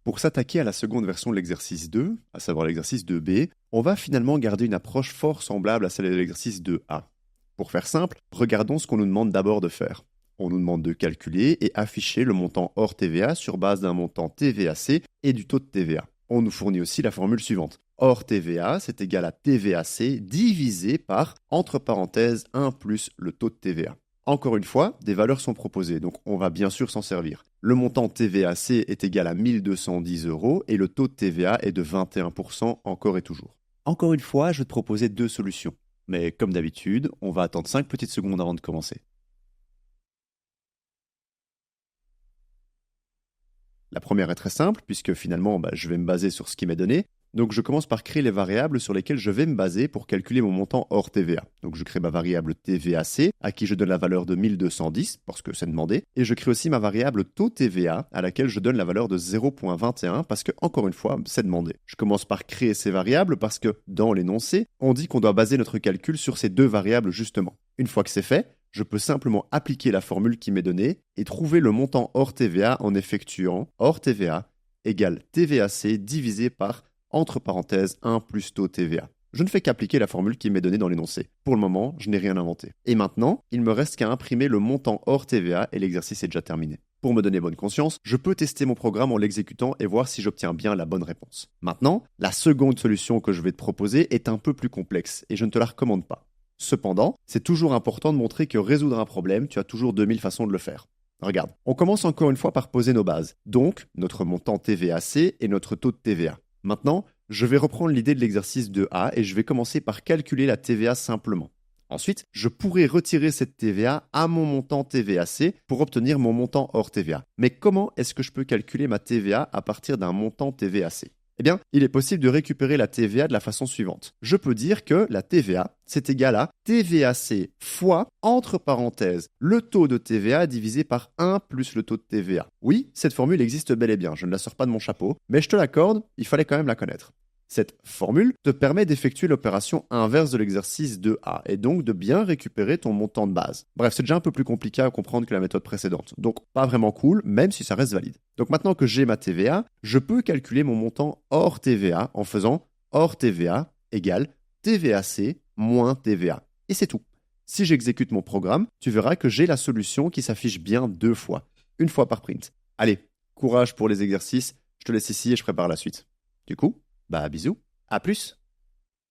Pour s'attaquer à la seconde version de l'exercice 2, à savoir l'exercice 2b, on va finalement garder une approche fort semblable à celle de l'exercice 2a. Pour faire simple, regardons ce qu'on nous demande d'abord de faire. On nous demande de calculer et afficher le montant hors TVA sur base d'un montant TVAC et du taux de TVA. On nous fournit aussi la formule suivante. Hors TVA, c'est égal à TVAC divisé par, entre parenthèses, 1 plus le taux de TVA. Encore une fois, des valeurs sont proposées, donc on va bien sûr s'en servir. Le montant TVAC est égal à 1 210 € et le taux de TVA est de 21% encore et toujours. Encore une fois, je vais te proposer deux solutions. Mais comme d'habitude, on va attendre 5 petites secondes avant de commencer. La première est très simple, puisque finalement, je vais me baser sur ce qui m'est donné. Donc je commence par créer les variables sur lesquelles je vais me baser pour calculer mon montant hors TVA. Donc je crée ma variable TVAC, à qui je donne la valeur de 1210, parce que c'est demandé. Et je crée aussi ma variable taux TVA, à laquelle je donne la valeur de 0,21, parce que, encore une fois, c'est demandé. Je commence par créer ces variables, parce que, dans l'énoncé, on dit qu'on doit baser notre calcul sur ces deux variables justement. Une fois que c'est fait, je peux simplement appliquer la formule qui m'est donnée et trouver le montant hors TVA en effectuant hors TVA égale TVAC divisé par, entre parenthèses, 1 plus taux TVA. Je ne fais qu'appliquer la formule qui m'est donnée dans l'énoncé. Pour le moment, je n'ai rien inventé. Et maintenant, il me reste qu'à imprimer le montant hors TVA et l'exercice est déjà terminé. Pour me donner bonne conscience, je peux tester mon programme en l'exécutant et voir si j'obtiens bien la bonne réponse. Maintenant, la seconde solution que je vais te proposer est un peu plus complexe et je ne te la recommande pas. Cependant, c'est toujours important de montrer que résoudre un problème, tu as toujours 2000 façons de le faire. Regarde, on commence encore une fois par poser nos bases, donc notre montant TVAC et notre taux de TVA. Maintenant, je vais reprendre l'idée de l'exercice 2A et je vais commencer par calculer la TVA simplement. Ensuite, je pourrais retirer cette TVA à mon montant TVAC pour obtenir mon montant hors TVA. Mais comment est-ce que je peux calculer ma TVA à partir d'un montant TVAC ? Eh bien, il est possible de récupérer la TVA de la façon suivante. Je peux dire que la TVA, c'est égal à TVAC fois, entre parenthèses, le taux de TVA divisé par 1 plus le taux de TVA. Oui, cette formule existe bel et bien, je ne la sors pas de mon chapeau, mais je te l'accorde, il fallait quand même la connaître. Cette formule te permet d'effectuer l'opération inverse de l'exercice 2A et donc de bien récupérer ton montant de base. Bref, c'est déjà un peu plus compliqué à comprendre que la méthode précédente, donc pas vraiment cool, même si ça reste valide. Donc maintenant que j'ai ma TVA, je peux calculer mon montant hors TVA en faisant hors TVA égale TVAC moins TVA. Et c'est tout. Si j'exécute mon programme, tu verras que j'ai la solution qui s'affiche bien deux fois, une fois par print. Allez, courage pour les exercices, je te laisse ici et je prépare la suite. Du coup, bisous, à plus.